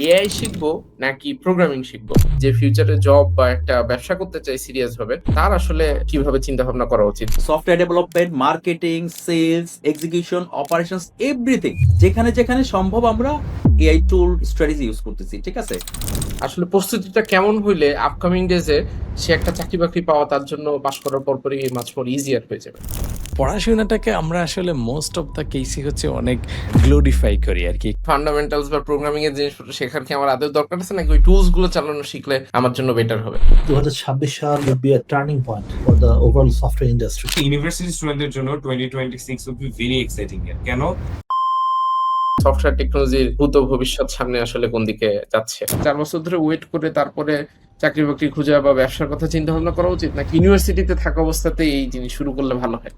AI শিখবো নাকি programming শিখবো? যে ফিউচারে জব বা একটা ব্যবসা করতে চায় সিরিয়াস ভাবে, তার আসলে কিভাবে চিন্তাভাবনা করা উচিত? Software development, marketing, sales, execution, operations everything. যেখানে সম্ভব আমরা এআই টুল স্ট্র্যাটেজি ইউজ করতেছি। ঠিক আছে? আসলে প্রস্তুতিটা কেমন হইলে আপকামিং ডেজ এ সে একটা চাকরি-বাকরি পাওয়া তার জন্য পাস করার পরপরই মাচ মোর ইজিয়ার হয়ে যাবে? পড়াশোনাটাকে আমরা আসলে মোস্ট অফ দ্য কেসই হচ্ছে অনেক গ্লোরিফাই করি আরকি। ফান্ডামেন্টালস বা প্রোগ্রামিং এর জিনিসপত্র শেখার কি আমার আদৌ দরকার আছে নাকি ওই টুলস গুলো চালানো শিখলে আমার জন্য বেটার হবে? 2026 সাল would be a turning point for the overall software industry. University স্টুডেন্টদের জন্য 2026 would be very exciting year. কেন? সফটওয়্যার টেকনোলজির ভূত ভবিষ্যৎ সামনে আসলে কোন দিকে যাচ্ছে? ৪ বছর ধরে ওয়েট করে তারপরে চাকরি-বাকরি খোঁজা বা ব্যবসার কথা চিন্তা ভাবনা করা উচিত নাকি ইউনিভার্সিটিতে থাকা অবস্থাতেই এই জিনিস শুরু করলে ভালো হয়?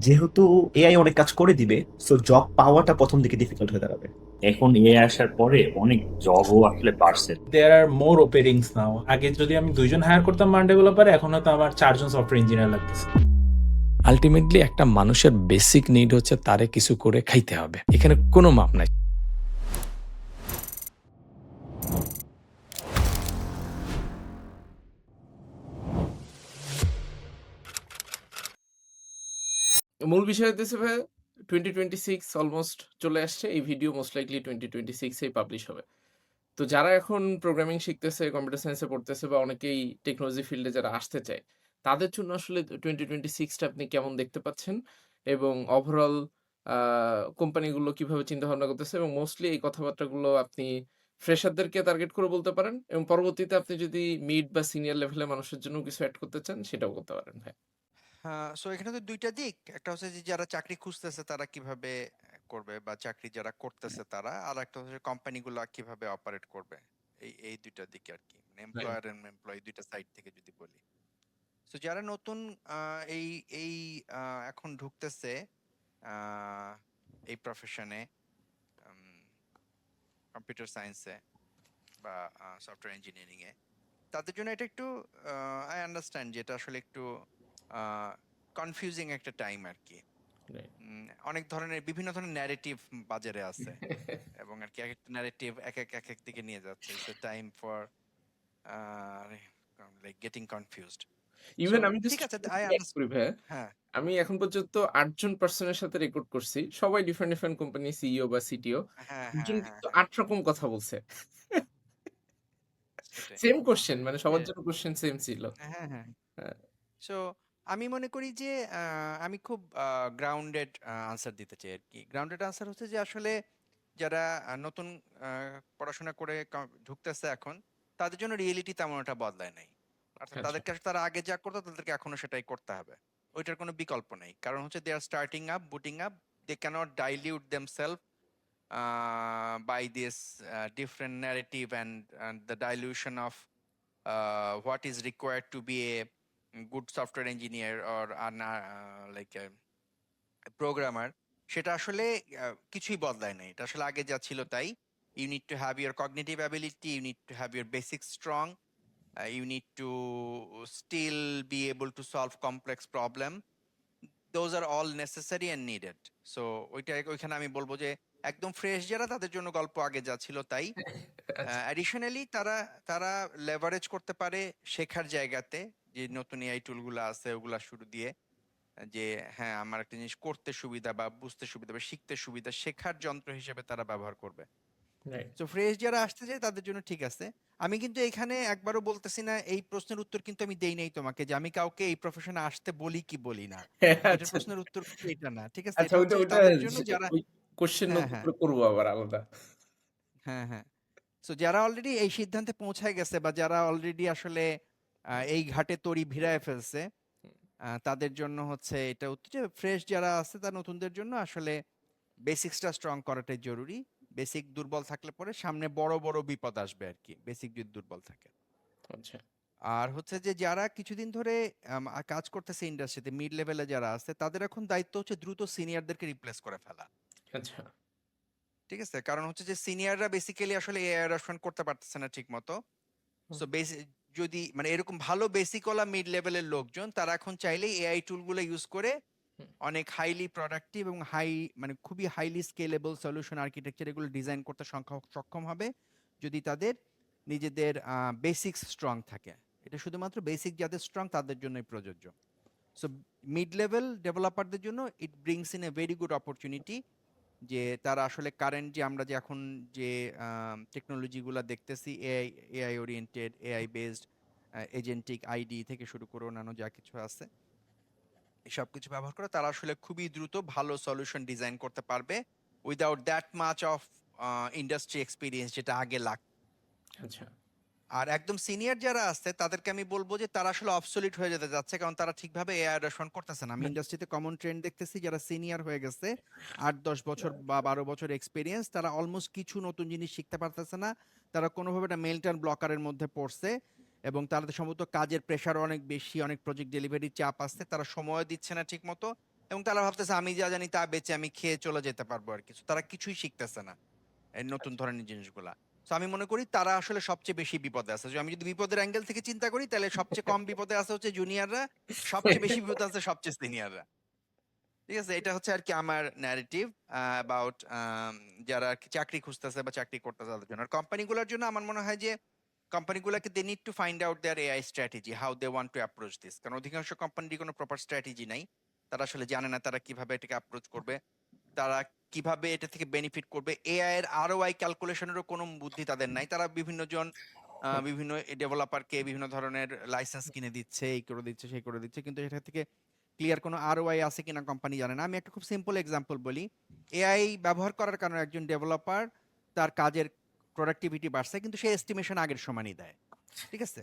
যেহেতু এআই অনেক কাজ করে দিবে, সো জব পাওয়াটা প্রথম দিকে ডিফিকাল্ট হয়ে দাঁড়াবে। এখন এআই আসার পরে অনেক জবও আসলে বাড়ছে। দেয়ার আর মোর ওপেনিংস নাও। আগে যদি আমি ২ জন হায়ার করতাম মান ডেভেলপারে, এখন হয়তো আমার ৪ জন সফটওয়্যার ইঞ্জিনিয়ার লাগতেছে। আল্টিমেটলি একটা মানুষের বেসিক নিড হচ্ছে তারে কিছু করে খাইতে হবে। এখানে কোনো মাপ নাই। মূল বিষয় হইতেছে ভাই 2026 অলমোস্ট চলে আসছে। এই ভিডিও মোস্ট লাইকলি 2026 এই পাবলিশ হবে। তো যারা এখন প্রোগ্রামিং শিখতেছে, কম্পিউটার সায়েন্সে পড়তেছে বা অনেকেই টেকনোলজি ফিল্ডে যারা আসতে চায়, তাদের জন্য আসলে 2026 টা আপনি কেমন দেখতে পাচ্ছেন? এবং ওভারঅল আ কোম্পানিগুলো কিভাবে চিন্তাভাবনা করতেছে এবং মোস্টলি এই কথাবার্তাগুলো আপনি ফ্রেশারদেরকে টার্গেট করে বলতে পারেন এবং পরবর্তীতে আপনি যদি মিড বা সিনিয়র লেভেলের মানুষের জন্য কিছু এড করতে চান, সেটাও করতে পারেন ভাই। হ্যাঁ, সো এখানে তো ২ টা দিক। একটা হচ্ছে যে যারা চাকরি খুঁজতেছে তারা কিভাবে করবে বা চাকরি যারা করতেছে তারা। আরেকটা হচ্ছে কোম্পানিগুলা কিভাবে অপারেট করবে। এই ২ টা দিকে আরকি। মানে রাইট। এমপ্লয়ার এন্ড এমপ্লয়ি ২ টা সাইড থেকে যদি বলি। সো যারা নতুন আ এই এই আ এখন ঢুকতেছে আ এই প্রফেশনে উম কম্পিউটার সায়েন্সে বা সফটওয়্যার ইঞ্জিনিয়ারিং এ তাদের জন্য এটা একটু আই আন্ডারস্ট্যান্ড যে এটা আসলে একটু কনফিউজিং একটা টাইম আরকি। রাইট। অনেক ধরনের বিভিন্ন ধরনের ন্যারেটিভ বাজারে আছে এবং আরকি একেকটা ন্যারেটিভ একেক দিকে নিয়ে যাচ্ছে। It's a time for like getting confused. So even আমি ঠিক জাস্ট আছে, আই এড আন্ডারস্ট্যান্ড। করি ভাইয়া। হ্যাঁ, আমি এখন পর্যন্ত ৮ জন পারসনের সাথে রেকর্ড করছি। সবাই ডিফারেন্ট কোম্পানি সিইও বা সিটিও। হ্যাঁ, ৮ জন হ্যাঁ, হ্যাঁ, কিন্তু হ্যাঁ। ৮ রকম কথা বলছে। সেটাই। সেম কোয়েশ্চেন মানে যে সবার জন্য কোয়েশ্চেন সেম ছিল। হ্যাঁ, হ্যাঁ। হ্যাঁ, সো আমি মনে করি যে আমি খুব গ্রাউন্ডেড আনসার দিতে চাই আরকি। গ্রাউন্ডেড আনসার হচ্ছে যে আসলে যারা নতুন আ পড়াশোনা করে ঢুকতেছে এখন, তাদের জন্য রিয়েলিটি তেমন একটা বদলায় নাই। অর্থাৎ আচ্ছা। তাদেরকে তারা আগে যা করতো তাদেরকে এখনো সেটাই করতে হবে। ওইটার কোনো বিকল্প নাই। কারণ হচ্ছে they are starting up, booting up, they cannot dilute themselves by this different narrative and the dilution of what is required to be a good software engineer or like a programmer সেটা আসলে কিছুই বদলায় নাই। এটা আসলে আগে যা ছিল তাই। You need to have your cognitive ability, you need to have your basic strong, you need to still be able to solve complex problem. Those are all necessary and needed. So ওইখানে আমি বলব যে একদম fresh যারা তাদের জন্য গল্প আগে যা ছিল তাই। আচ্ছা। অ্যাডিশনালি তারা তারা লেভারেজ করতে পারে শেখার জায়গাতে যে নতুন এআই টুলগুলো আছে ওগুলা শুরু দিয়ে যে হ্যাঁ, আমার একটা জিনিস করতে সুবিধা বা বুঝতে সুবিধা বা শিখতে সুবিধা শেখার যন্ত্র হিসেবে তারা ব্যবহার করবে। রাইট। তো ফ্রেশ যারা আসতে চায় তাদের জন্য ঠিক আছে। আমি কিন্তু এখানে একবারও বলতেছি না, এই প্রশ্নের উত্তর কিন্তু আমি দেই নাই তোমাকে যে আমি কাউকে এই প্রফেশনে আসতে বলি কি বলি না। এটার আচ্ছা। প্রশ্নের উত্তর কিন্তু এটা না। ঠিক আছে? আচ্ছা এটা ওইটা হচ্ছে যে ওইটা তাদের জন্য যারা ওই কোয়েশ্চেন হ্যাঁ, নতুন হ্যাঁ, করে করব আবার আলাদা। হ্যাঁ, হ্যাঁ। সো যারা অলরেডি এই সিদ্ধান্তে পৌঁছায় গেছে বা যারা অলরেডি আসলে এই ঘাটে তরি ভিড়ায় ফেলছে, তাদের জন্য হচ্ছে এটা উত্তর যে ফ্রেশ যারা আছে তারা নতুনদের জন্য আসলে বেসিক্সটা স্ট্রং করাটাই জরুরি। বেসিক দুর্বল থাকলে পরে সামনে বড় বিপদ আসবে আরকি। বেসিক যদি দুর্বল থাকে। আচ্ছা, আর হচ্ছে যে যারা কিছুদিন ধরে কাজ করতেছে ইন্ডাস্ট্রিতে মিড লেভেলে যারা আছে তাদের এখন দায়িত্ব হচ্ছে দ্রুত সিনিয়রদেরকে রিপ্লেস করে ফেলা। আচ্ছা। ঠিক আছে? কারণ হচ্ছে যে সিনিয়ররা বেসিক্যালি আসলে এআই অ্যাডপ্শন করতে পারতেছে না ঠিকমতো। হুম, সো যদি মানে এরকম ভালো বেসিকওয়ালা মিড লেভেলের লোকজন তারা এখন চাইলেই এআই টুলগুলো ইউজ করে হুম। অনেক হাইলি প্রোডাক্টিভ এবং মানে খুবই হাইলি স্কেলেবল সলিউশন আর্কিটেকচার এগুলো ডিজাইন করতে সক্ষম হবে যদি তাদের নিজেদের বেসিক্স স্ট্রং থাকে। এটা শুধুমাত্র বেসিক যাদের স্ট্রং তাদের জন্যই প্রযোজ্য। সো মিড লেভেল ডেভেলপারদের জন্য ইট brings in a very good opportunity, যে তারা আসলে কারেন্ট যে আমরা যে এখন যে টেকনোলজিগুলো দেখতেছি, AI oriented, AI based, agentic ID থেকে শুরু করে অন্যান্য যা কিছু আছে, এসব কিছু ব্যবহার করে তারা আসলে খুবই দ্রুত ভালো সলিউশন ডিজাইন করতে পারবে without that much of industry experience যেটা আগে লাগতো। আচ্ছা। আর একদম সিনিয়র যারা আছে তাদেরকে আমি বলবো যে তারা আসলে অবসলিট হয়ে যেতে যাচ্ছে, কারণ তারা ঠিকভাবে এআই অ্যাডাপশন করতেছে না। আমি ইন্ডাস্ট্রিতে কমন ট্রেন্ড দেখতেছি, যারা সিনিয়র হয়ে গেছে 8-10 বছর বা 12 বছর এক্সপিরিয়েন্স, তারা অলমোস্ট কিছু নতুন জিনিস শিখতে পারতেছে না। তারা কোনোভাবে একটা মেল্টার ব্লকারের মধ্যে পড়ছে এবং তাদের সম্ভবত কাজের প্রেশার অনেক বেশি, অনেক প্রজেক্ট ডেলিভারি চাপ আসছে, তারা সময় দিচ্ছে না ঠিক মতো, এবং তারা ভাবতেছে আমি যা জানি তা বেচে আমি খেয়ে চলে যেতে পারবো আর কিছু। তারা কিছুই শিখতেছে না এই নতুন ধরনের জিনিসগুলা। তো আমি মনে করি তারা আসলে সবচেয়ে বেশি বিপদে আছে। আমি যদি বিপদের অ্যাঙ্গেল থেকে চিন্তা করি তাহলে সবচেয়ে কম বিপদে আছে হচ্ছে জুনিয়ররা, সবচেয়ে বেশি বিপদে আছে সবচেয়ে সিনিয়ররা। ঠিক আছে, এটা হচ্ছে আর কি আমার ন্যারেটিভ অ্যাবাউট যারা আর কি চাকরি খুঁজতেছে বা চাকরি করতেছে তাদের জন্য। আর কোম্পানিগুলোর জন্য আমার মনে হয় যে কোম্পানিগুলোকে they need to find out their AI strategy, how they want to approach this. কারণ অধিকাংশ কোম্পানির কোনো প্রপার স্ট্র্যাটেজি নাই, তারা আসলে জানে না তারা কিভাবে এটাকে অ্যাপ্রোচ করবে, তারা কিভাবে এটা থেকে বেনিফিট করবে। এআই এর আরওআই ক্যালকুলেশনেরও কোনো বুদ্ধি তাদের নাই। তারা বিভিন্ন জন বিভিন্ন ডেভেলপারকে বিভিন্ন ধরনের লাইসেন্স কিনে দিচ্ছে, এই করে দিচ্ছে, সেই করে দিচ্ছে, কিন্তু এটা থেকে ক্লিয়ার কোনো আরওআই আছে কিনা কোম্পানি জানে না। আমি একটা খুব সিম্পল এক্সাম্পল বলি, এআই ব্যবহার করার কারণে একজন ডেভেলপার তার কাজের প্রোডাক্টিভিটি বাড়ছে, কিন্তু সে এস্টিমেশন আগের সমানই দেয়। ঠিক আছে,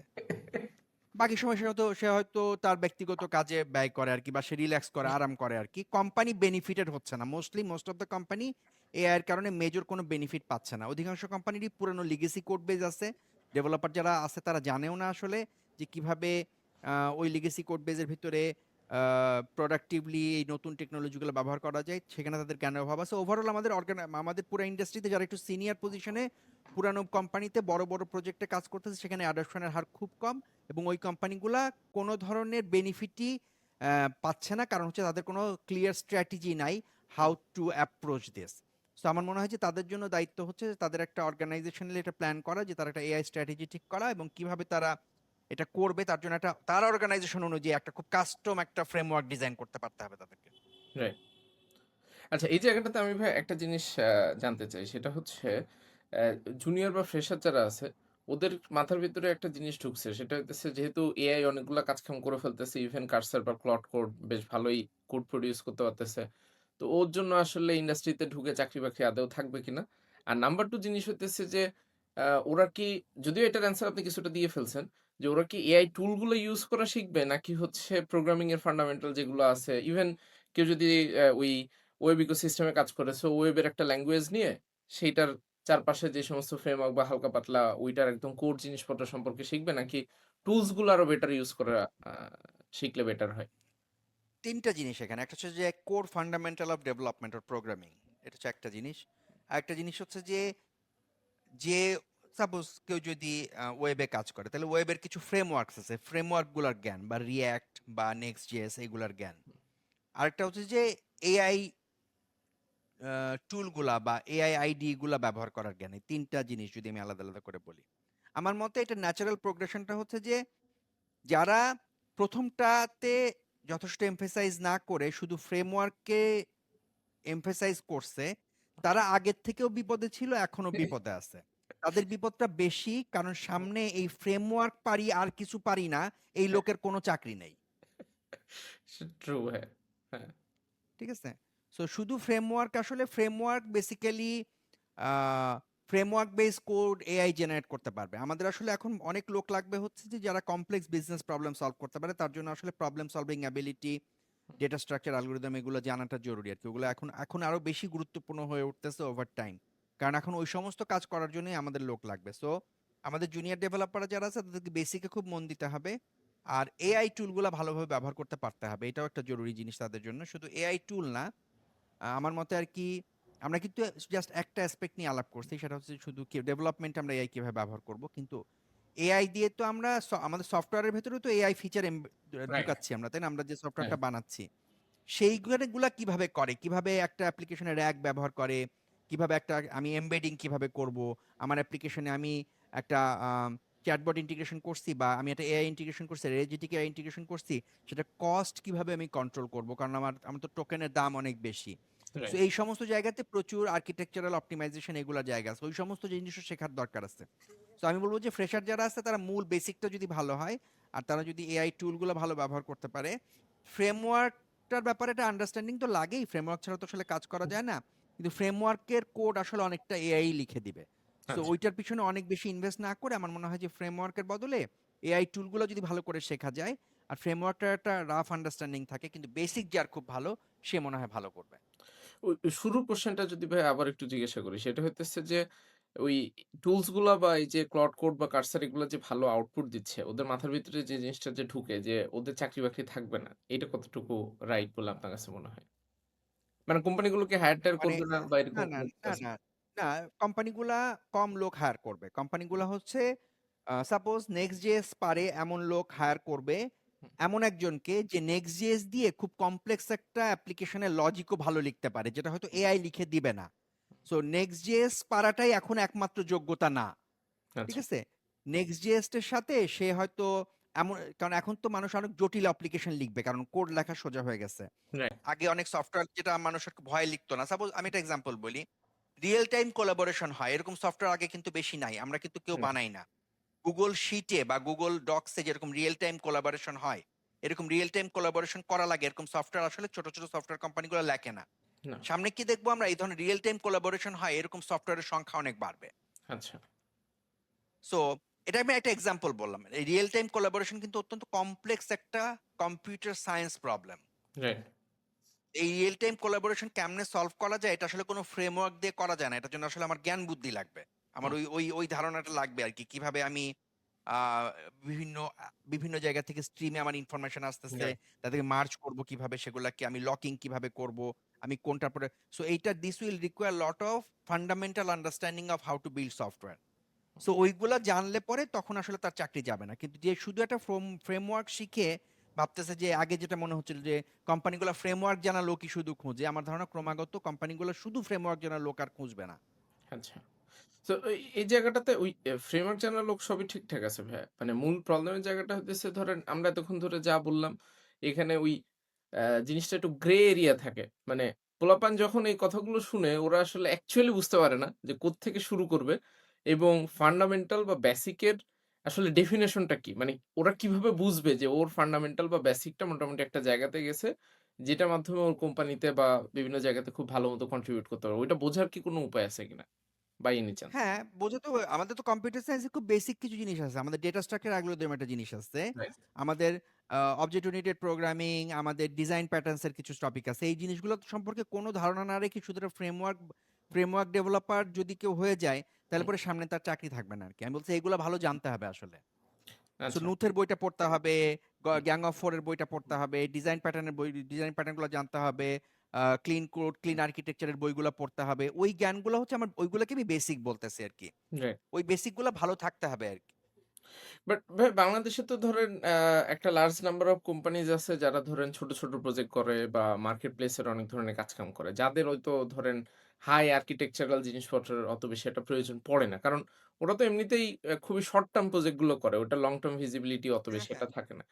বাকি সময় সে হয়তো তার ব্যক্তিগত কাজে ব্যয় করে আর কি, বা সে রিল্যাক্স করে, আরাম করে আর কি। কোম্পানি বেনিফিটেড হচ্ছে না, most of the company AI এর কারণে মেজর কোনো বেনিফিট পাচ্ছে না। অধিকাংশ কোম্পানিরই পুরানো লিগেসি কোড বেজ আছে, ডেভেলপার যারা আছে তারা জানেও না আসলে যে কিভাবে ওই লিগেসি কোড বেজের ভিতরে প্রোডাক্টিভলি এই নতুন টেকনোলজিগুলো ব্যবহার করা যায়, সেখানে তাদের জ্ঞানের অভাব আছে। ওভারঅল আমাদের পুরো ইন্ডাস্ট্রিতে যারা একটু সিনিয়র পজিশনে পুরানো কোম্পানিতে বড় বড় প্রজেক্টে কাজ করতেছে, সেখানে অ্যাডাপশনের হার খুব কম, এবং ওই কোম্পানিগুলা কোনো ধরনের বেনিফিটই পাচ্ছে না, কারণ হচ্ছে তাদের কোনো ক্লিয়ার স্ট্র্যাটেজি নাই how to approach this. So আমার মনে হয় যে তাদের জন্য দায়িত্ব হচ্ছে তাদের একটা অর্গানাইজেশনালি এটা প্ল্যান করা, যে তারা একটা এআই স্ট্র্যাটেজি ঠিক করা এবং কিভাবে তারা এটা করবে, তার জন্য একটা তার অর্গানাইজেশন অনুযায়ী একটা খুব কাস্টম একটা ফ্রেমওয়ার্ক ডিজাইন করতে পারতে হবে তাদেরকে। রাইট। আচ্ছা, এই জায়গাটাতে আমি ভাই একটা জিনিস জানতে চাই, সেটা হচ্ছে জুনিয়র বা ফ্রেশার যারা আছে ওদের মাথার ভিতরে একটা জিনিস ঢুকছে, সেটা হচ্ছে যেহেতু এআই অনেকগুলা কাজকাম করে ফেলতেছে, ইভেন কার্সার বা ক্লড কোড বেশ ভালোই কোড প্রডিউস করতে পারতেছে, তো ওর জন্য আসলে ইন্ডাস্ট্রিতে ঢুকে চাকরি বাকরি আদৌ থাকবে কিনা। আর নাম্বার 2 জিনিস হতেছে যে ওরা কি, যদিও এটার অ্যান্সার আপনি কিছুটা দিয়ে ফেলছেন, যে ওরা কি এআই টুলগুলো ইউজ করা শিখবে নাকি হচ্ছে প্রোগ্রামিং এর ফান্ডামেন্টাল যেগুলো আছে, ইভেন কেউ যদি ওই ওয়েব ইকোসিস্টেমে কাজ করে, সো ওয়েবের একটা ল্যাঙ্গুয়েজ নিয়ে সেইটার চারপাশে যে সমস্ত ফ্রেমওয়ার্ক বা হালকা পাতলা ওইটার একদম কোর জিনিসপত্র সম্পর্কে শিখবে, নাকি টুলস গুলো আরো বেটার ইউজ করা শিখলে বেটার হয়? তিনটা জিনিস এখানে, একটা হচ্ছে যে core fundamental of development or programming, এটা হচ্ছে একটা জিনিস। আর একটা জিনিস হচ্ছে যে যে সাপোজ কেউ যদি ওয়েবে কাজ করে, তাহলে ওয়েবের কিছু ফ্রেমওয়ার্কস আছে, ফ্রেমওয়ার্কগুলোর জ্ঞান, বা রিয়্যাক্ট বা নেক্সট জেএস এগুলার জ্ঞান। আরেকটা হচ্ছে যে এআই টুলগুলা বা এআই আইডি গুলা ব্যবহার করার জ্ঞান। এই তিনটা জিনিস যদি আমি আলাদা আলাদা করে বলি, আমার মতে এটা ন্যাচারাল প্রোগ্রেশনটা হচ্ছে যে যারা প্রথমটাতে যথেষ্ট এমফেসাইজ না করে শুধু ফ্রেমওয়ার্ককে এমফেসাইজ করছে, তারা আগের থেকেও বিপদে ছিল, এখনো বিপদে আছে। তাদের বিপদটা বেশি, কারণ সামনে এই ফ্রেমওয়ার্ক পারি আর কিছু পারি না এই লোকের কোনো চাকরি নেই। ট্রু, হ্যাঁ হ্যাঁ। ঠিক আছে, সো শুধু ফ্রেমওয়ার্ক, আসলে framework basically framework base code AI generate করতে পারবে। আমাদের আসলে এখন অনেক লোক লাগবে হচ্ছে যে যারা কমপ্লেক্স বিজনেস প্রবলেম সলভ করতে পারে, তার জন্য আসলে problem solving ability, data structure, algorithm, এগুলো জানাটা জরুরি আর কি। ওগুলো এখন এখন আরো বেশি গুরুত্বপূর্ণ হয়ে উঠতেছে ওভার টাইম, কারণ এখন ওই সমস্ত কাজ করার জন্যই আমাদের লোক লাগবে। সো আমাদের জুনিয়র ডেভেলপার যারা আছে তাদেরকে বেসিকে খুব মন দিতে হবে, আর এআই টুলগুলো ভালোভাবে ব্যবহার করতে পারতে হবে, এটাও একটা জরুরি জিনিস তাদের জন্য। শুধু এআই টুল না, আমার মতে আর কি আমরা কিন্তু জাস্ট একটা অ্যাসপেক্ট নিয়ে আলাপ করছি, সেটা হচ্ছে শুধু কি ডেভেলপমেন্ট আমরা এআই কিভাবে ব্যবহার করব, কিন্তু এআই দিয়ে তো আমরা আমাদের সফটওয়্যারের ভেতরেও তো এআই ফিচার ঢুকাচ্ছি আমরা, তাই না? আমরা যে সফটওয়্যারটা বানাচ্ছি সেইগুলা কিভাবে করে, কিভাবে একটা অ্যাপ্লিকেশনের র্যাক ব্যবহার করে, কিভাবে একটা আমি এমবেডিং কিভাবে করব, আমার অ্যাপ্লিকেশনে আমি একটা চ্যাটবট ইন্টিগ্রেশন করছি বা আমি একটা এআই ইন্টিগ্রেশন করছি, রেজিটিক এআই ইন্টিগ্রেশন করছি, সেটা কস্ট কিভাবে আমি কন্ট্রোল করব, কারণ আমার তো টোকেনের দাম অনেক বেশি। So right. এই সমস্ত জায়গাতে প্রচুর আর্কিটেকচারাল অপটিমাইজেশন এগুলা জায়গা আছে, ওই সমস্ত জিনিসও শেখার দরকার আছে। তো আমি বলবো যে ফ্রেশার যারা আছে তারা মূল বেসিকটা যদি ভালো হয় আর তারা যদি এআই টুলগুলো ভালো ব্যবহার করতে পারে, ফ্রেমওয়ার্কটার ব্যাপারে একটা আন্ডারস্ট্যান্ডিং তো লাগেই, ফ্রেমওয়ার্ক ছাড়া তো আসলে কাজ করা যায় না, কিন্তু ফ্রেমওয়ার্কের কোড আসলে অনেকটা এআই লিখে দিবে। সো আচ্ছা। ওইটার পিছনে অনেক বেশি ইনভেস্ট না করে আমার মনে হয় যে ফ্রেমওয়ার্কের বদলে এআই টুলগুলো যদি ভালো করে শেখা যায় আর ফ্রেমওয়ার্কটার একটা রাফ আন্ডারস্ট্যান্ডিং থাকে, কিন্তু বেসিক যার খুব ভালো সে মনে হয় ভালো করবে। ওই শুরুর কোশ্চেনটা যদি ভাই আবার একটু জিজ্ঞাসা করি, সেটা হইতেছে যে ওই টুলস গুলা বা এই যে ক্লড কোড বা কার্সার এগুলা যে ভালো আউটপুট দিচ্ছে, ওদের মাথার ভিতরে যে জিনিসটা যে ঢুকে যে ওদের চাকরি-বাকরি থাকবে না, এটা কতটুকু রাইট বলে আপনার কাছে মনে হয়? মানে কোম্পানিগুলোকে হায়ার-টায়ার মানে করবে না বা না, এরকম না, কোনো কিছু না, আছে? না, না, কোম্পানিগুলা কম লোক হায়ার করবে। কোম্পানিগুলা হচ্ছে সাপোজ Next.js পারে এমন লোক হায়ার করবে, হুম, এমন একজনকে যে Next.js দিয়ে খুব কমপ্লেক্স একটা অ্যাপ্লিকেশনের লজিকও ভালো লিখতে পারে, যেটা হয়তো এআই লিখে দিবে না। সো Next.js পারাটাই এখন একমাত্র যোগ্যতা না। ঠিক আচ্ছা। আছে? Next.js এর সাথে সে হয়তো এমন, কারণ এখন তো মানুষ অনেক জটিল অ্যাপ্লিকেশন লিখবে কারণ কোড লেখা সোজা হয়ে গেছে। রাইট। আগে অনেক সফটওয়্যার যেটা মানুষের ভয় লিখতো না। সাপোজ আমি একটা এক্সাম্পল বলি। রিয়েল টাইম কোলাবোরেশন হয়। এরকম সফটওয়্যার আগে কিন্তু বেশি নাই। আমরা কিন্তু কেউ হুম, বানাই না। Google শিটে বা Google ডক্সে যেরকম রিয়েল টাইম কোলাবোরেশন হয়, এরকম রিয়েল টাইম কোলাবোরেশন করা লাগে এরকম সফটওয়্যার আসলে ছোট, ছোট সফটওয়্যার কোম্পানিগুলো লেখে না। না। সামনে কি দেখবো আমরা এই ধরনের রিয়েল টাইম কোলাবোরেশন হয় এরকম সফটওয়্যারের সংখ্যা অনেক বাড়বে। আচ্ছা। সো এটা আমি একটা এক্সাম্পল বললাম। এই রিয়েল টাইম কোলাবোরেশন কিন্তু অত্যন্ত কমপ্লেক্স একটা কম্পিউটার সায়েন্স প্রবলেম। রাইট। এই রিয়েল টাইম কোলাবোরেশন কেমনে সলভ করা যায় এটা আসলে কোনো ফ্রেমওয়ার্ক দিয়ে করা যায় না। এটার জন্য আসলে আমার জ্ঞান বুদ্ধি লাগবে। আমার হুম, ওই ধারণাটা লাগবে আরকি। কিভাবে আমি আহ, বিভিন্ন বিভিন্ন জায়গা থেকে স্ট্রিমে আমার ইনফরমেশন আসতেছে, রাইট। তাদেরকে মার্চ করব কিভাবে, সেগুলাকে আমি লকিং কিভাবে করব, আমি কোনটার পরে। সো এইটা this will require lot of fundamental understanding of how to build software. So ওইগুলা জানলে পরে তখন আসলে তার চাকরি যাবে না, কিন্তু যে শুধু একটা ফ্রেমওয়ার্ক শিখে ভাবতেছে যে আগে যেটা মনে হচ্ছিল যে কোম্পানিগুলো ফ্রেমওয়ার্ক জানা লোকই শুধু খুঁজে, আমার ধারণা ক্রমাগত কোম্পানিগুলো শুধু ফ্রেমওয়ার্ক জানা লোক আর খুঁজবে না। আচ্ছা। তো এই জায়গাটাতে ওই ফ্রেমওয়ার্ক জানার লোক সবই ঠিকঠাক আছে ভাইয়া। মানে মূল প্রবলেমের জায়গাটা হইতেছে ধরেন আমরা এতক্ষণ ধরে যা বললাম, এখানে ওই জিনিসটা একটু গ্রে এরিয়া থাকে। মানে পোলাপান যখন এই কথাগুলো শুনে ওরা আসলে অ্যাকচুয়ালি বুঝতে পারে না যে কোত্থেকে শুরু করবে এবং ফান্ডামেন্টাল বা বেসিক এর আসলে ডেফিনিশনটা কি? মানে ওরা কিভাবে বুঝবে যে ওর ফান্ডামেন্টাল বা বেসিকটা মোটামুটি একটা জায়গাতে গেছে, যেটার মাধ্যমে ওর কোম্পানিতে বা বিভিন্ন জায়গাতে খুব ভালো মতো কন্ট্রিবিউট করতে পারবে। ওইটা বোঝার কি কোনো উপায় আছে কিনা? By any chance? হ্যাঁ, বোঝা তো, আমাদের তো কম্পিউটার সায়েন্সে খুব বেসিক কিছু জিনিস আছে। আমাদের ডেটা স্ট্রাকচার অ্যালগরিদম একটা জিনিস আছে। রাইট। আমাদের অবজেক্ট ওরিয়েন্টেড প্রোগ্রামিং, আমাদের ডিজাইন প্যাটার্নস এর কিছু টপিক আছে। এই জিনিসগুলো সম্পর্কে কোনো ধারণা না রেখে শুধু একটা ফ্রেমওয়ার্ক ডেভেলপার যদি কেউ হয়ে যায়, তাহলে হুম, পরে সামনে তার চাকরি থাকবে না আরকি। আমি বলছি এগুলো ভালো জানতে হবে আসলে। সো আচ্ছা। নুথের বইটা পড়তে হবে, হুম, গ্যাং অফ ফোর এর বইটা পড়তে হবে, ডিজাইন প্যাটার্নগুলো জানতে হবে, ক্লিন কোড, ক্লিন আর্কিটেকচারের বইগুলো পড়তে হবে। ওই জ্ঞানগুলো হচ্ছে আমার, ওইগুলোকে আমি বেসিক বলতেছি আরকি। রাইট। ওই বেসিক গুলা ভালো থাকতে হবে আর কি। বাট ভাই বাংলাদেশে তো ধরেন একটা লার্জ নাম্বার অফ কোম্পানিজ আছে যারা ধরেন ছোট, ছোট প্রজেক্ট করে বা মার্কেট প্লেস এর অনেক ধরনের কাজকাম করে। যাদের হয়তো ধরেন হাই আর্কিটেকচারাল জিনিসপত্রের অত বেশি একটা প্রয়োজন পড়ে না। কারণ ওরা তো এমনিতেই খুবই শর্ট টার্ম প্রজেক্ট গুলো করে। ওটা লং টার্ম ভিজিবিলিটি অত হ্যাঁ, বেশি হ্যাঁ। একটা থাকে না।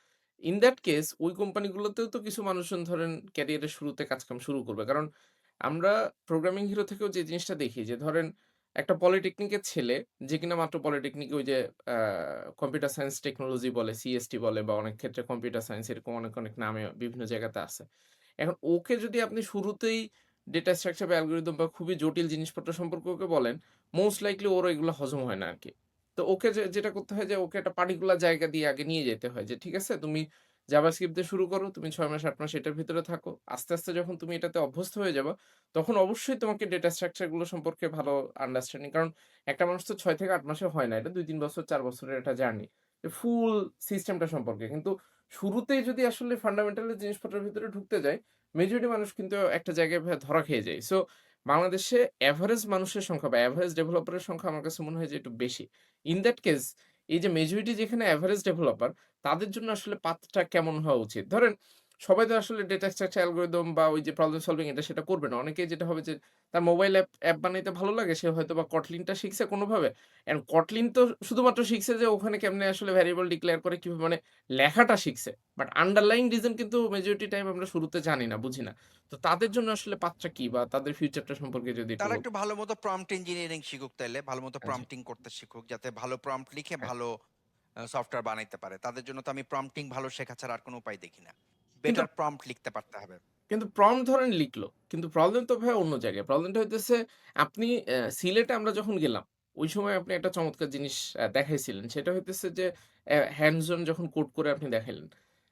ইন দ্যাট কেস ওই কোম্পানিগুলোতেও তো কিছু মানুষজন ধরেন ক্যারিয়ারের শুরুতে কাজকাম শুরু করবে। কারণ আমরা প্রোগ্রামিং হিরো থেকেও যে জিনিসটা দেখি যে ধরেন একটা পলিটেকনিকের ছেলে যে কিনা মাত্র পলিটেকনিকে ওই যে আ কম্পিউটার সায়েন্স টেকনোলজি বলে, সিএসটি বলে বা অনেক ক্ষেত্রে কম্পিউটার সায়েন্স এরকম অনেক, অনেক নামে বিভিন্ন জায়গাতে আছে। এখন ওকে যদি আপনি শুরুতেই ডেটা স্ট্রাকচার বা অ্যালগরিদম বা খুবই জটিল জিনিসপত্র সম্পর্কে ওকে বলেন, মোস্ট লাইকলি ওর এগুলো হজম হয় না আরকি। তো ওকে যেটা করতে হয় যে ওকে একটা পার্টিকুলার জায়গা দিয়ে আগে নিয়ে যেতে হয় যে, ঠিক আছে তুমি জাভাস্ক্রিপ্ট দিয়ে শুরু করো, তুমি ৬ মাস ৮ মাস এটার ভিতরে থাকো। আস্তে, আস্তে যখন তুমি এটাতে অভ্যস্ত হয়ে যাবা, তখন অবশ্যই তোমাকে ডেটা স্ট্রাকচার গুলো সম্পর্কে ভালো আন্ডারস্ট্যান্ডিং, কারণ একটা মানুষ তো ৬ থেকে ৮ মাসে হয় না। এটা ২-৩ বছর ৪ বছরের একটা জার্নি। ফুল সিস্টেমটা সম্পর্কে। কিন্তু শুরুতেই যদি আসলে ফান্ডামেন্টাল জিনিসপত্রের ভিতরে ঢুকতে যাই, মেজরিটি মানুষ কিন্তু একটা জায়গায় ধরা খেয়ে যায়। সো বাংলাদেশে এভারেজ মানুষের সংখ্যা বা এভারেজ ডেভেলপারের সংখ্যা আমার কাছে মনে হয় যে একটু বেশি। ইন দ্যাট কেস এই যে মেজরিটি যেখানে এভারেজ ডেভেলপার, তাদের জন্য আসলে পাথটা কেমন হওয়া উচিত? ধরেন সবাই তো আসলে ডেটা স্ট্রাকচার অ্যালগরিদম বা ওই যে প্রবলেম সলভিং এটা সেটা করবে না। অনেকেই যেটা হবে যে তার মোবাইল অ্যাপ বানাইতে ভালো লাগে সে হয়তোবা কটলিনটা শিখছে কোনোভাবে। অ্যান্ড কটলিন তো শুধুমাত্র শিখছে যে ওখানে কেমনে আসলে ভ্যারিয়েবল ডিক্লেয়ার করে কিভাবে মানে লেখাটা শিখছে। বাট আন্ডারলাইং রিজন কিন্তু মেজরিটি টাইম আমরা শুরুতে জানি না, বুঝি না। তো তাদের জন্য আসলে পাথটা কি বা তাদের ফিউচারটা সম্পর্কে যদি একটু তারা একটু ভালো মতো প্রম্পট ইঞ্জিনিয়ারিং শিখুক তাইলে, ভালো মতো আচ্ছা। প্রম্পটিং করতে শিখুক, যাতে ভালো প্রম্পট লিখে হ্যাঁ। ভালো সফটওয়্যার বানাইতে পারে। তাদের জন্য তো আমি প্রম্পটিং ভালো শেখা ছাড়া আর কোনো উপায় দেখি না। কিন্তু বেটার প্রম্পট লিখতে পারতে হবে। কিন্তু প্রম্পট ধরেন লিখলো। কিন্তু প্রবলেম তো ভাইয়া অন্য জায়গায়। প্রবলেমটা হইতেছে আপনি সিলেটে আমরা যখন গেলাম, ওই সময় আপনি একটা চমৎকার জিনিস দেখাইছিলেন। সেটা হইতেছে যে হ্যান্ডস অন যখন কোড করে আপনি দেখাইলেন।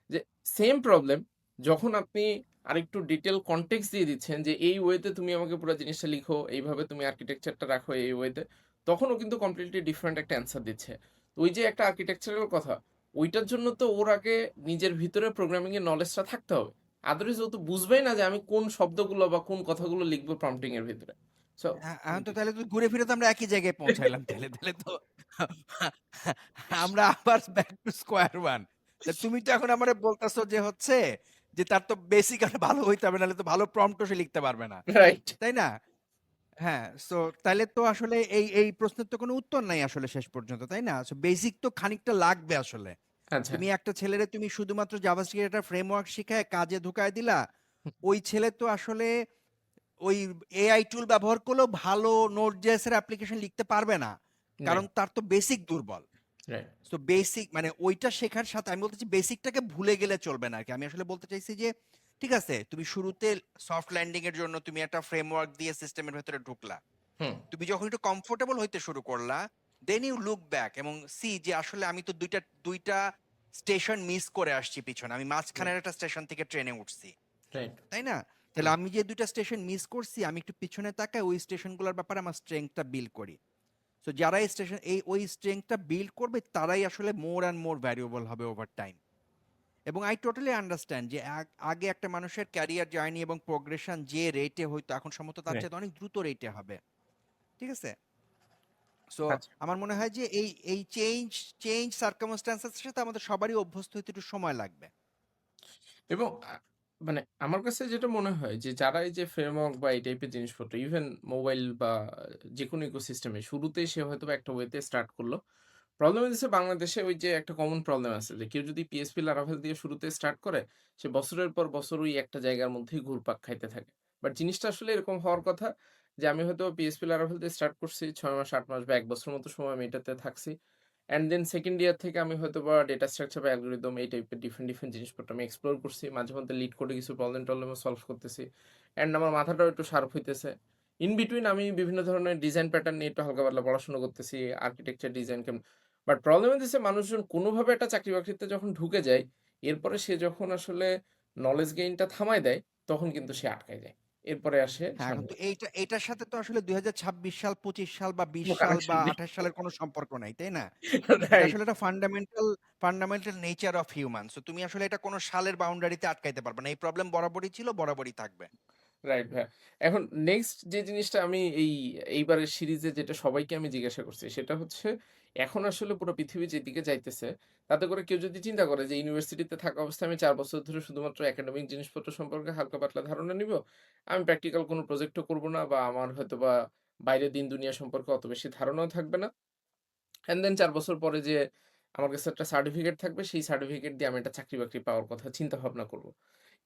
যে সেম প্রবলেম যখন আপনি আরেকটু ডিটেইল কনটেক্সট দিয়ে দিচ্ছেন যে এই ওয়েতে তুমি আমাকে পুরা জিনিসটা লিখো, এইভাবে তুমি আর্কিটেকচারটা রাখো এই ওয়েতে। তখনও কিন্তু কমপ্লিটলি ডিফারেন্ট একটা অ্যান্সার দিচ্ছে। তো ওই যে একটা আর্কিটেকচারাল কথা, ওইটার জন্য তো ওর আগে নিজের ভিতরে প্রোগ্রামিং এর নলেজটা থাকতে হবে। আদারওয়াইজ ও তো বুঝবেই না যে আমি কোন শব্দগুলো বা কোন কথাগুলো লিখবো প্রম্পটিং এর ভিতরে। সো এখন তো তাহলে তো ঘুরে ফিরে তো আমরা একই জায়গায় পৌঁছাইলাম তাহলে। তাহলে তো আমরা আবার ব্যাক টু স্কোয়ার ওয়ান। তুমি তো এখন আমারে বলতেছো যে হচ্ছে যে তার তো বেসিক আর ভালো হইতে হবে, নাহলে তো ভালো প্রম্পটও সে লিখতে পারবে না, রাইট। তাই না? হ্যাঁ, সো তাইলে তো আসলে এই প্রশ্নের তো কোনো উত্তর নাই আসলে শেষ পর্যন্ত, তাই না? সো বেসিক তো খানিকটা লাগবে আসলে। আচ্ছা। তুমি একটা ছেলেরে তুমি শুধুমাত্র জাভাস্ক্রিপ্ট একটা ফ্রেমওয়ার্ক শিখায় কাজে ঢুকায় দিলা, ওই ছেলে তো আসলে ওই এআই টুল ব্যবহার করলেও ভালো নোড.জেএস এর অ্যাপ্লিকেশন লিখতে পারবে না, কারণ রাইট, তার তো বেসিক দুর্বল। রাইট। সো বেসিক মানে ওইটা শেখার সাথে আমি বলতেছি বেসিকটাকে ভুলে গেলে চলবে না আর কি। আমি আসলে বলতে চাইছি যে ঠিক আছে, তুমি শুরুতে সফট ল্যান্ডিং এর জন্য তুমি একটা ফ্রেমওয়ার্ক দিয়ে সিস্টেমের ভেতরে ঢুকলা, হুম, তুমি যখন একটু কমফোর্টেবল হইতে শুরু করলা, দেন ইউ লুক ব্যাক এবং সি যে আসলে আমি তো দুইটা স্টেশন মিস করে আসছি পিছনে, আমি মাঝখানের একটা স্টেশন থেকে ট্রেনে উঠছি, রাইট। তাই না? তাহলে আমি যে দুইটা স্টেশন মিস করছি, আমি একটু পিছনে তাকাই ওই স্টেশনগুলোর ব্যাপারে আমার স্ট্রেংথটা বিল্ড করি। সো যারা এই স্টেশন ওই স্ট্রেংথটা বিল্ড করবে তারাই আসলে মোর অ্যান্ড মোর ভ্যালুয়েবল হবে ওভার টাইম। এবং আই টোটালি আন্ডারস্ট্যান্ড যে আগে একটা মানুষের ক্যারিয়ার জার্নি এবং প্রোগ্রেশন যে রেটে হইতো, এখন সম্ভবত তার রাইট। চাইতে অনেক দ্রুত রেটে হবে। ঠিক আছে? সো আচ্ছা। আমার মনে হয় যে এই চেঞ্জ সার্কামস্ট্যান্সেস এর সাথে আমাদের সবারই অভ্যস্ত হতে একটু সময় লাগবে। এবং মানে আমার কাছে যেটা মনে হয় যে যারা এই যে ফ্রেমওয়ার্ক বা এই টাইপের জিনিসপত্র ইভেন মোবাইল বা যেকোনো ইকোসিস্টেমে শুরুতেই সে হয়তোবা একটা ওয়েতে স্টার্ট করলো। প্রবলেম হইতেছে বাংলাদেশে ওই যে একটা কমন প্রবলেম আছে যে কেউ যদি পিএইচপি লারাভেল দিয়ে শুরুতে স্টার্ট করে, সে বছরের পর বছর ওই একটা জায়গার মধ্যেই ঘুরপাক খাইতে থাকে। বাট জিনিসটা আসলে এরকম হওয়ার কথা যে আমি হয়তো পিএইচপি লারাভেল দিয়ে স্টার্ট করছি ৬ মাস, ৮ মাস বা ১ বছরের মতো সময় আমি এটাতে থাকছি। অ্যান্ড দেন সেকেন্ড ইয়ার থেকে আমি হয়তোবা ডেটা স্ট্রাকচার বা অ্যালগরিদম এই টাইপের ডিফারেন্ট জিনিসপত্র আমি এক্সপ্লোর করছি। মাঝে মধ্যে লিড করে কিছু প্রবলেম-টবলেমও সলভ করতেছি। অ্যান্ড আমার মাথাটাও একটু শার্প হইতেছে। ইন বিটুইন আমি বিভিন্ন ধরনের ডিজাইন প্যাটার্ন নিয়ে একটু হালকা পাতলা পড়াশোনা করতেছি। আর্কিটেকচার ডিজাইন বাট প্রবলেম হইতেছে মানুষজন কোনোভাবে একটা চাকরি-বাকরিতে যখন ঢুকে যায়, এরপরে সে যখন আসলে নলেজ গেইনটা থামায় দেয়, তখন কিন্তু সে আটকায় যায়। এরপরে আর সে হ্যাঁ, এখন সামনে তো এটার সাথে তো আসলে ২০২৬ সাল, ২৫ সাল বা ২০ কোনো সাল কানেকশন বা নেই। ২৮ সালের কোনো সম্পর্ক নাই, তাই না? এটা রাইট, আসলে একটা fundamental nature of human. So তুমি আসলে এটা কোনো সালের বাউন্ডারিতে আটকাইতে পারবে না। এই প্রবলেম বরাবরই ছিল, বরাবরই থাকবে। রাইট ভাইয়া। এখন নেক্সট যে জিনিসটা আমি এইবারের সিরিজে যেটা সবাইকে আমি জিজ্ঞাসা করছি সেটা হচ্ছে, এখন আসলে পুরো পৃথিবী যেদিকে যাইতেছে, তাতে করে কেউ যদি চিন্তা করে যে ইউনিভার্সিটিতে থাকা অবস্থায় আমি ৪ বছর ধরে শুধুমাত্র একাডেমিক জিনিসপত্র সম্পর্কে হালকা পাতলা ধারণা নিবো। আমি প্র্যাকটিক্যাল কোনো প্রজেক্টও করব না বা আমার হয়তোবা বাইরের দিন দুনিয়া সম্পর্কে অত বেশি ধারণাও থাকবে না। অ্যান্ড দেন ৪ বছর পরে যে আমার কাছে একটা সার্টিফিকেট থাকবে, সেই সার্টিফিকেট দিয়ে আমি একটা চাকরি-বাকরি পাওয়ার কথা চিন্তা ভাবনা করব।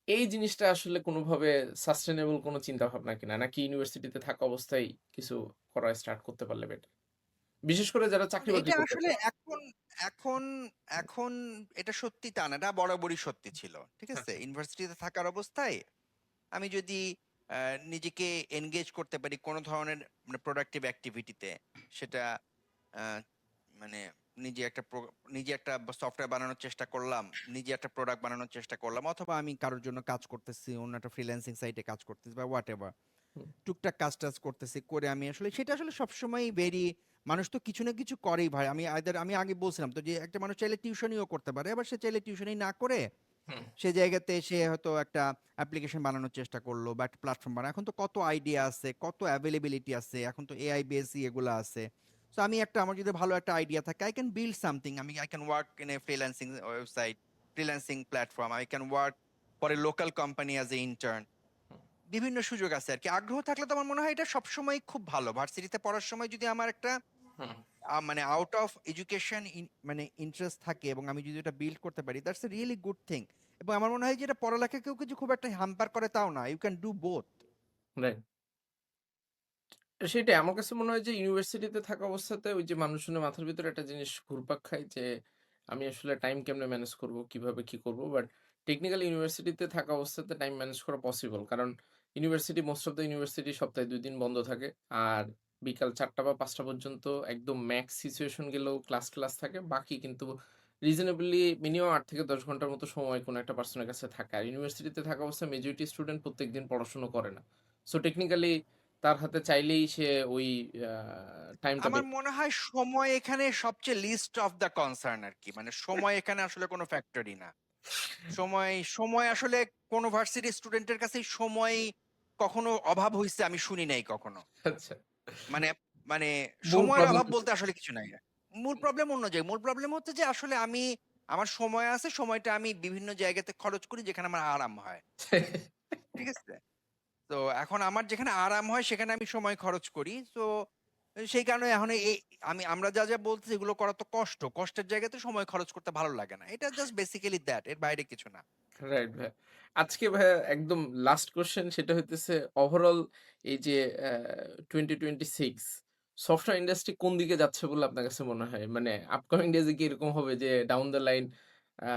এই জিনিসটা আসলে কোনোভাবে সাস্টেইনেবল কোনো চিন্তাভাবনা কিনা? নাকি ইউনিভার্সিটিতে থাকা অবস্থায় কিছু করা স্টার্ট করতে পারলে বেটার? বিশেষ করে যারা চাকরি-বাকরি এটা করতে আসলে চায়। এখন এখন এখন এটা সত্যি তা না, এটা বরাবরই সত্যি ছিল। ঠিক আছে? আচ্ছা, ইউনিভার্সিটিতে থাকার অবস্থায় আমি যদি নিজেকে এনগেজ করতে পারি কোনো ধরনের মানে প্রোডাক্টিভ অ্যাক্টিভিটিতে, সেটা আ মানে নিজে একটা নিজে একটা সফটওয়্যার বানানোর চেষ্টা করলাম, নিজে একটা প্রোডাক্ট বানানোর চেষ্টা করলাম, অথবা আমি কারোর জন্য কাজ করতেছি, অন্য একটা ফ্রিল্যান্সিং সাইটে কাজ করতেছি বা হোয়াটএভার। হুম, টুকটাক কাজ-টাজ করতেছি। করে আমি আসলে সেটা আসলে সবসময়ই মানুষ তো কিছু না কিছু করেই ভাই। আমি আগে বলছিলাম তো যে একটা মানুষ চাইলে টিউশনিও করতে পারে। আবার সে চাইলে টিউশনি না করে হুম, সে জায়গাতে সে হয়তো একটা অ্যাপ্লিকেশন বানানোর চেষ্টা করলো বা একটা প্ল্যাটফর্ম বানায়। এখন তো কত আইডিয়া আছে, কত অ্যাভেইলেবিলিটি আছে। এখন তো এআই বেসই এগুলা আছে। সো আমার যদি ভালো একটা আইডিয়া থাকে, I can build something. I can work in a freelancing website, freelancing platform. I can work পরে local company as a intern, বিভিন্ন সুযোগ আছে আর কি। আগ্রহ থাকলে তো আমার মনে হয় এটা সবসময় খুব ভালো। ভার্সিটিতে পড়ার সময় যদি আমার একটা হুম। মানে আউট অফ এডুকেশন মানে ইন্টারেস্ট থাকে এবং আমি যদি এটা বিল্ড করতে পারি, that's a really good thing. এবং আমার মনে হয় যে এটা পড়ালেখাকেও কিছু খুব একটা হ্যাম্পার করে তাও না, you can do both. Right. সেটাই আমার কাছে মনে হয় যে ইউনিভার্সিটিতে থাকা অবস্থাতে ওই যে মানুষজনের মাথার ভিতরে একটা জিনিস ঘুরপাক খায় যে আমি আসলে টাইম কেমনে ম্যানেজ করব, কিভাবে কি করব। বাট টেকনিক্যালি ইউনিভার্সিটিতে থাকা অবস্থাতে টাইম ম্যানেজ করা পসিবল। কারণ university most of the university সপ্তাহে ২ দিন বন্ধ থাকে। আর বিকাল ৪টা বা ৫টা পর্যন্ত একদম ম্যাক্স সিচুয়েশন গেলেও ক্লাস থাকে। বাকি কিন্তু রিজনেবলি মিনিমাম ৮ থেকে ১০ ঘন্টার মতো সময় কোনো একটা পার্সনের কাছে থাকে। আর ইউনিভার্সিটিতে থাকা অবস্থায় মেজরিটি স্টুডেন্ট প্রত্যেকদিন পড়াশোনা করে না। সো টেকনিক্যালি তার হাতে চাইলেই সে ওই আ টাইমটা আমার মনে হয় সময় এখানে সবচেয়ে লিস্ট অফ দ্য কনসার্ন আর কি। মানে সময় এখানে আসলে কোনো ফ্যাক্টরই না। সময় আসলে কোন ভার্সিটি স্টুডেন্টের কাছেই সময় কখনো অভাব হইছে আমি শুনি নাই কখনো। আচ্ছা। মানে মানে মূল সময়ের প্রবলেম অভাব বলতে আসলে কিছু নাই। মূল প্রবলেম অন্য জায়গায়। মূল প্রবলেম হচ্ছে যে আসলে আমার সময় আছে, সময়টা আমি বিভিন্ন জায়গাতে খরচ করি যেখানে আমার আরাম হয়। ঠিক আছে? তো এখন আমার যেখানে আরাম হয় সেখানে আমি সময় খরচ করি। সো সেই কারণে এখন আমরা যা বলতেছি এগুলো করা তো কষ্ট। কষ্টের জায়গাতে সময় খরচ করতে ভালো লাগে না। এটা জাস্ট বেসিক্যালি দ্যাট, এর বাইরে কিছু না। রাইট ভাইয়া। আজকে ভাইয়া একদম লাস্ট কোয়েশ্চেন সেটা হইতেছে ওভারঅল এই যে 2026 সফটওয়্যার ইন্ডাস্ট্রি কোন দিকে যাচ্ছে বলে আপনার কাছে মনে হয়? মানে আপকামিং ডেজ এ কি এরকম হবে যে ডাউন দ্য লাইন আ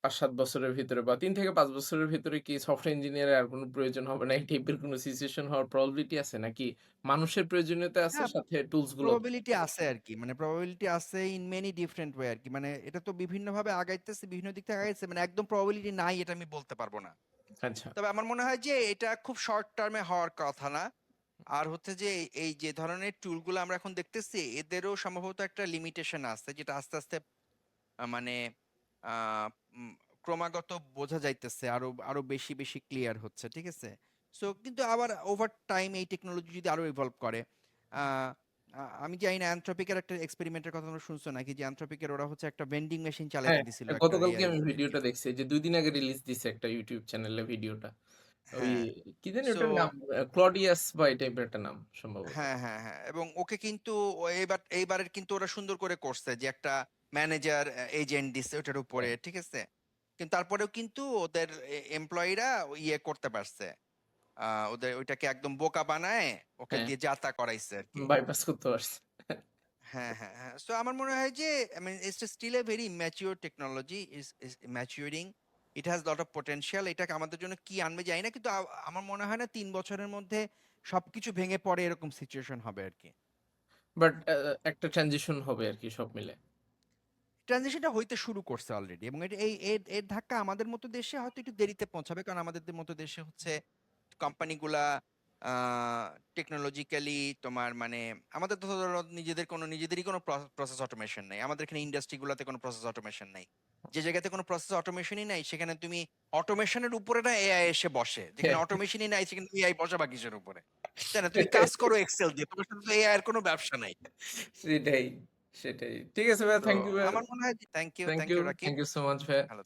৫-৭ বছরের ভিতরে বা ৩ থেকে ৫ বছরের ভিতরে কি সফটওয়্যার ইঞ্জিনিয়ারের আর কোন প্রয়োজন হবে না? এই টাইপের কোন সিচুয়েশন হওয়ার প্রবাবিলিটি আছে? নাকি মানুষের প্রয়োজনীয়তা আছে হ্যাঁ, সাথে টুলস গুলো প্রবাবিলিটি আছে আরকি। মানে প্রবাবিলিটি আছে ইন মেনি ডিফারেন্ট ওয়ে আরকি। মানে এটা তো বিভিন্নভাবে আগাইতেছে, বিভিন্ন দিক থেকে আগাইছে। মানে একদম প্রবাবিলিটি নাই এটা আমি বলতে পারব না। আচ্ছা। তবে আমার মনে হয় যে এটা খুব শর্ট টার্মে হওয়ার কথা না। আর হচ্ছে যে এই যে ধরনের টুলগুলো আমরা এখন দেখতেছি এদেরও সম্ভবত একটা লিমিটেশন আছে যেটা আস্তে আস্তে মানে আ উম ক্রমাগত বোঝা যাইতেছে। আরো বেশি ক্লিয়ার হচ্ছে। ঠিক আছে? সো কিন্তু আবার ওভার টাইম এই টেকনোলজি যদি আরো ইভলভ করে, আ আ আমি জানি না Anthropic এর একটা এক্সপেরিমেন্টের কথা তোমরা শুনছো নাকি? যে Anthropic এর ওরা হচ্ছে একটা ভেন্ডিং মেশিন চালাইতে হ্যাঁ, দিছিল একটা গতকালকে এআই আমি দিয়ে। ভিডিওটা দেখছি। এই যে ২ দিন আগে রিলিজ দিছে একটা YouTube চ্যানেলে ভিডিওটা। ওই হ্যাঁ। কি জানি সো ওটার নাম? ক্লডিয়াস বা এই টাইপের একটা নাম সম্ভবত। হ্যাঁ। এবং ওকে কিন্তু এইবারের কিন্তু ওরা সুন্দর করে করছে যে একটা ম্যানেজার এজেন্ট দিছে ওটার উপরে, হ্যাঁ, ঠিক আছে? কিন্তু তারপরেও কিন্তু ওদের এমপ্লয়িরা ইয়ে করতে পারছে। ওদের ওইটাকে একদম বোকা বানায় ওকে হ্যাঁ, দিয়ে যা-তা করাইছে আরকি। বাইপাস করতে পারছে। হ্যাঁ। সো আমার মনে হয় যে I mean it's still a very immature technology is maturing. It has lot of potential. এটাকে আমাদের জন্য কি আনবে জানি না। কিন্তু আমার মনে হয় না ৩ বছরের মধ্যে সবকিছু ভেঙে পড়ে এরকম সিচুয়েশন হবে আরকি। বাট একটা ট্রানজিশন হবে আরকি সব মিলে। ট্রানজিশনটা হইতে শুরু করছে অলরেডি এবং এটা এর ধাক্কা আমাদের মতো দেশে হয়তো একটু দেরিতে পৌঁছাবে। কারণ আমাদের মতো দেশে হচ্ছে কোম্পানিগুলা আ টেকনোলজিক্যালি তোমার মানে আমাদের তো ধরো নিজেদেরই কোনো প্রসেস অটোমেশন নাই। আমাদের এখানে ইন্ডাস্ট্রি গুলাতে কোনো প্রসেস অটোমেশন নাই। যে জায়গাতে কোনো প্রসেস অটোমেশনই নাই সেখানে তুমি অটোমেশনের উপরে না এআই এসে বসে। যেখানে অটোমেশনই নাই সেখানে এআই বসাবা কিসের উপরে? তাই না? তুমি কাজ করো এক্সেল দিয়ে। তোমার সাথে তো এআই এর কোনো ব্যবসা নাই। সেটাই, সেটাই। ঠিক আছে ভাইয়া, তো থ্যাংক ইউ ভাইয়া। আমার মনে হয় thank thank you you, Rakib. Thank you so much ভাইয়া। ভালো